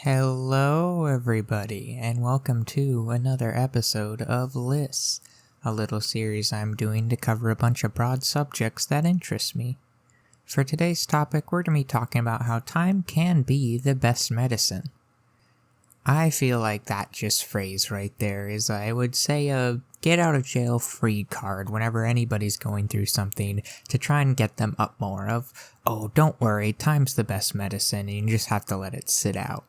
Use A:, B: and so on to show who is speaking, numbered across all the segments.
A: Hello, everybody, and welcome to another episode of Lists, a little series I'm doing to cover a bunch of broad subjects that interest me. For today's topic, we're going to be talking about how time can be the best medicine. I feel like that just phrase right there is, I would say, a get out of jail free card whenever anybody's going through something to try and get them up more of, oh, don't worry, time's the best medicine, and you just have to let it sit out.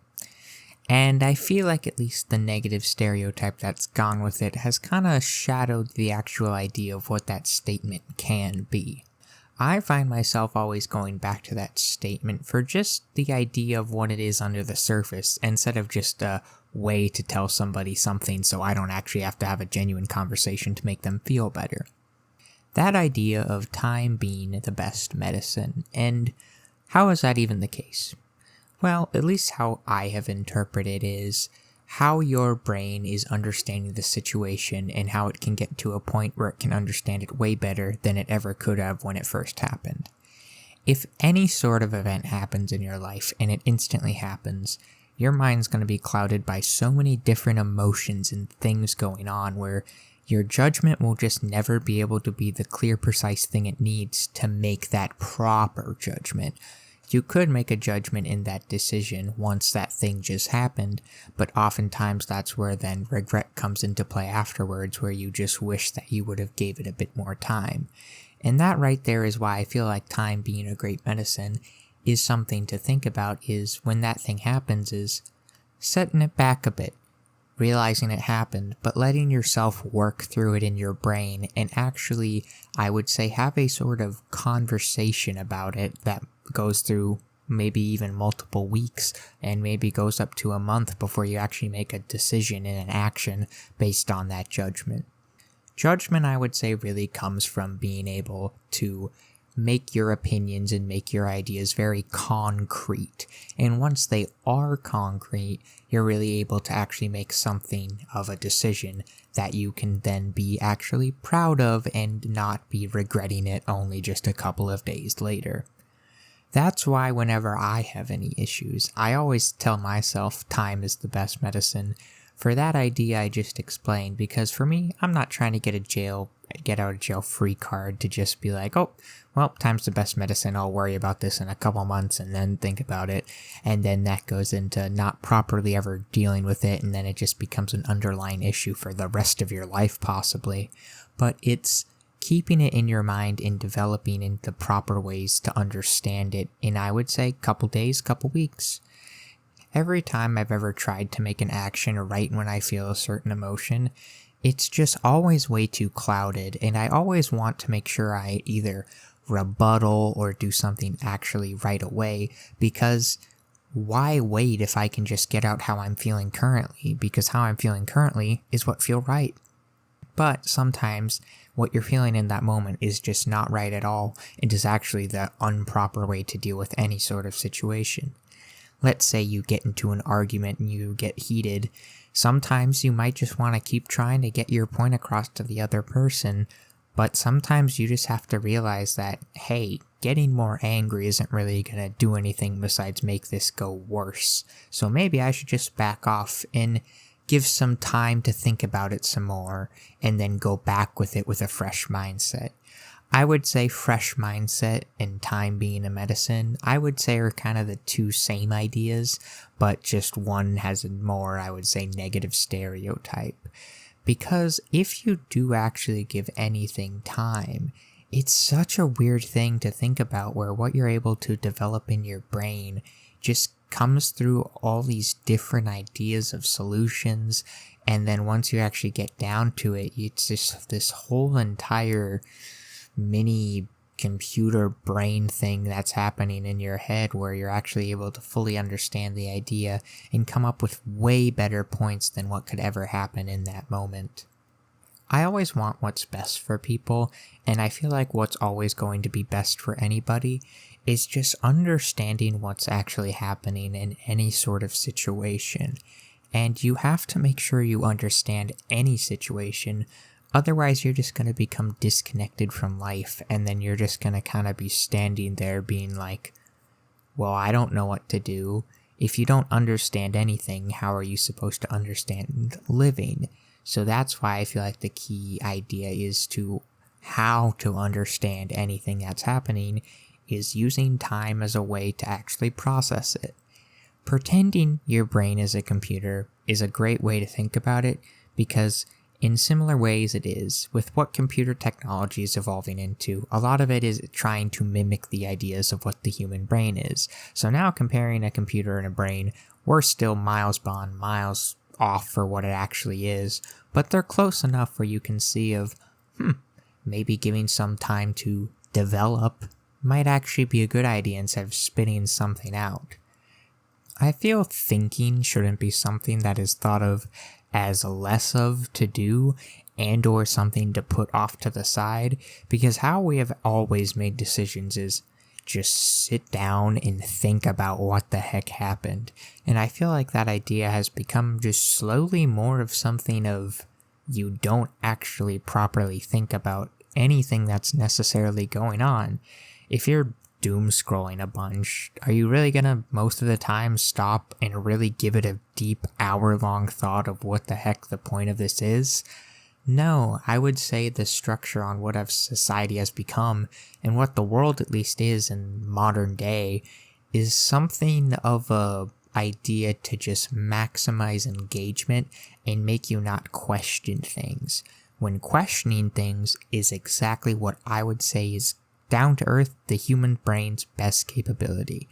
A: And I feel like at least the negative stereotype that's gone with it has kind of shadowed the actual idea of what that statement can be. I find myself always going back to that statement for just the idea of what it is under the surface, instead of just a way to tell somebody something so I don't actually have to have a genuine conversation to make them feel better. That idea of time being the best medicine, and how is that even the case? Well, at least how I have interpreted is how your brain is understanding the situation and how it can get to a point where it can understand it way better than it ever could have when it first happened. If any sort of event happens in your life and it instantly happens, your mind's going to be clouded by so many different emotions and things going on where your judgment will just never be able to be the clear, precise thing it needs to make that proper judgment. You could make a judgment in that decision once that thing just happened, but oftentimes that's where then regret comes into play afterwards, where you just wish that you would have gave it a bit more time. And that right there is why I feel like time being a great medicine is something to think about, is when that thing happens is setting it back a bit, realizing it happened, but letting yourself work through it in your brain and actually, I would say, have a sort of conversation about it that goes through maybe even multiple weeks and maybe goes up to a month before you actually make a decision and an action based on that judgment. Judgment, I would say, really comes from being able to make your opinions and make your ideas very concrete. And once they are concrete, you're really able to actually make something of a decision that you can then be actually proud of and not be regretting it only just a couple of days later. That's why whenever I have any issues, I always tell myself time is the best medicine for that idea I just explained, because for me, I'm not trying to get out of jail free card to just be like, oh, well, time's the best medicine, I'll worry about this in a couple months and then think about it, and then that goes into not properly ever dealing with it, and then it just becomes an underlying issue for the rest of your life possibly. But it's keeping it in your mind and developing in the proper ways to understand it in, I would say, couple days, couple weeks. Every time I've ever tried to make an action right when I feel a certain emotion, it's just always way too clouded, and I always want to make sure I either rebuttal or do something actually right away, because why wait if I can just get out how I'm feeling currently, because how I'm feeling currently is what feels right. But sometimes what you're feeling in that moment is just not right at all, and is actually the improper way to deal with any sort of situation. Let's say you get into an argument and you get heated. Sometimes you might just want to keep trying to get your point across to the other person, but sometimes you just have to realize that, hey, getting more angry isn't really going to do anything besides make this go worse. So maybe I should just back off and give some time to think about it some more, and then go back with it with a fresh mindset. I would say fresh mindset and time being a medicine, I would say, are kind of the two same ideas, but just one has a more, I would say, negative stereotype. Because if you do actually give anything time, it's such a weird thing to think about, where what you're able to develop in your brain just comes through all these different ideas of solutions, and then once you actually get down to it, it's just this whole entire mini computer brain thing that's happening in your head, where you're actually able to fully understand the idea and come up with way better points than what could ever happen in that moment. I always want what's best for people, and I feel like what's always going to be best for anybody is just understanding what's actually happening in any sort of situation. And you have to make sure you understand any situation, otherwise you're just going to become disconnected from life, and then you're just going to kind of be standing there being like, well, I don't know what to do. if you don't understand anything, how are you supposed to understand living? So that's why I feel like the key idea is to how to understand anything that's happening is using time as a way to actually process it. Pretending your brain is a computer is a great way to think about it, because in similar ways it is with what computer technology is evolving into. A lot of it is trying to mimic the ideas of what the human brain is. So now comparing a computer and a brain, we're still miles off for what it actually is, but they're close enough where you can see of, maybe giving some time to develop might actually be a good idea instead of spitting something out. I feel thinking shouldn't be something that is thought of as less of to do and or something to put off to the side, because how we have always made decisions is just sit down and think about what the heck happened. And I feel like that idea has become just slowly more of something of you don't actually properly think about anything that's necessarily going on. If you're doom scrolling a bunch, are you really gonna most of the time stop and really give it a deep hour-long thought of what the heck the point of this is? No, I would say the structure on what our society has become, and what the world at least is in modern day, is something of a idea to just maximize engagement and make you not question things. When questioning things is exactly what I would say is down to earth, the human brain's best capability.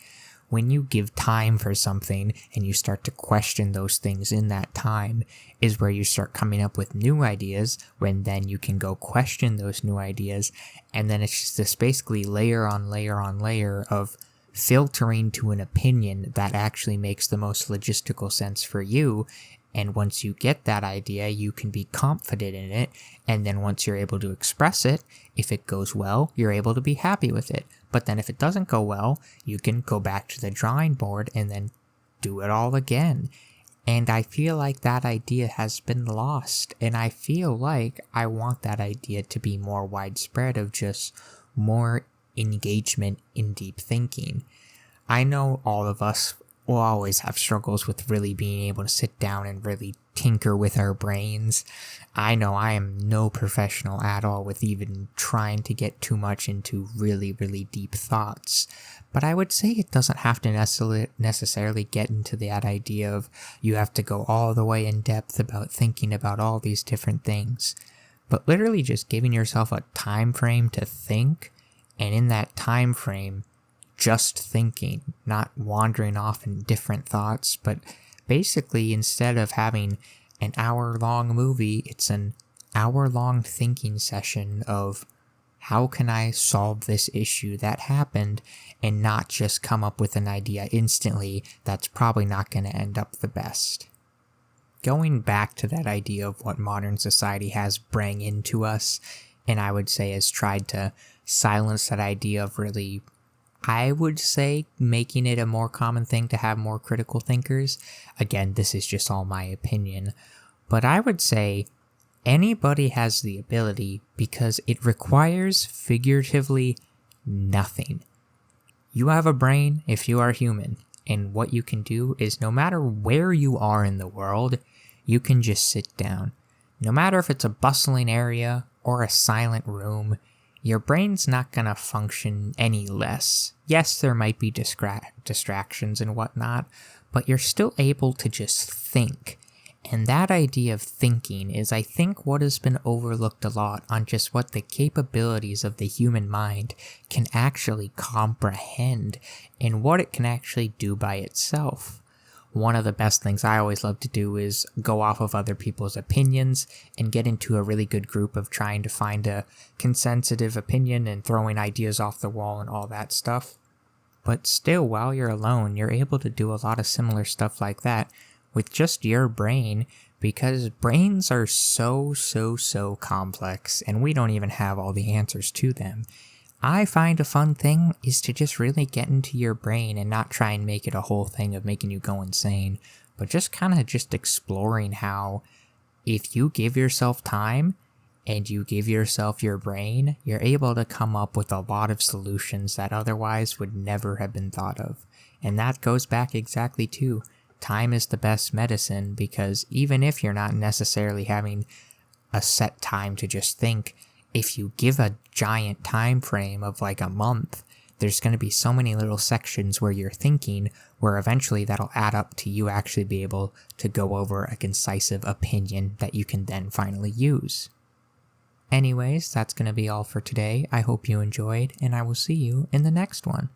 A: When you give time for something and you start to question those things in that time is where you start coming up with new ideas, when then you can go question those new ideas, and then it's just this basically layer on layer on layer of filtering to an opinion that actually makes the most logistical sense for you. And once you get that idea, you can be confident in it, and then once you're able to express it, if it goes well, you're able to be happy with it. But then if it doesn't go well, you can go back to the drawing board and then do it all again. And I feel like that idea has been lost, and I feel like I want that idea to be more widespread of just more engagement in deep thinking. I know all of us will always have struggles with really being able to sit down and really tinker with our brains. I know I am no professional at all with even trying to get too much into really, really deep thoughts. But I would say it doesn't have to necessarily get into that idea of you have to go all the way in depth about thinking about all these different things. But literally just giving yourself a time frame to think, and in that time frame, just thinking, not wandering off in different thoughts, but basically instead of having an hour-long movie, it's an hour-long thinking session of how can I solve this issue that happened, and not just come up with an idea instantly that's probably not going to end up the best. Going back to that idea of what modern society has bring into us, and I would say has tried to silence that idea of really, I would say, making it a more common thing to have more critical thinkers. Again, this is just all my opinion, but I would say anybody has the ability because it requires figuratively nothing. You have a brain if you are human, and what you can do is no matter where you are in the world, you can just sit down. No matter if it's a bustling area or a silent room, your brain's not gonna function any less. Yes, there might be distractions and whatnot, but you're still able to just think. And that idea of thinking is, I think, what has been overlooked a lot on just what the capabilities of the human mind can actually comprehend and what it can actually do by itself. One of the best things I always love to do is go off of other people's opinions and get into a really good group of trying to find a consensus opinion and throwing ideas off the wall and all that stuff. But still, while you're alone, you're able to do a lot of similar stuff like that with just your brain, because brains are so complex and we don't even have all the answers to them. I find a fun thing is to just really get into your brain and not try and make it a whole thing of making you go insane, but just kind of just exploring how if you give yourself time and you give yourself your brain, you're able to come up with a lot of solutions that otherwise would never have been thought of. And that goes back exactly to time is the best medicine, because even if you're not necessarily having a set time to just think, if you give a giant time frame of like a month, there's going to be so many little sections where you're thinking, where eventually that'll add up to you actually be able to go over a concise opinion that you can then finally use. Anyways, that's going to be all for today. I hope you enjoyed, and I will see you in the next one.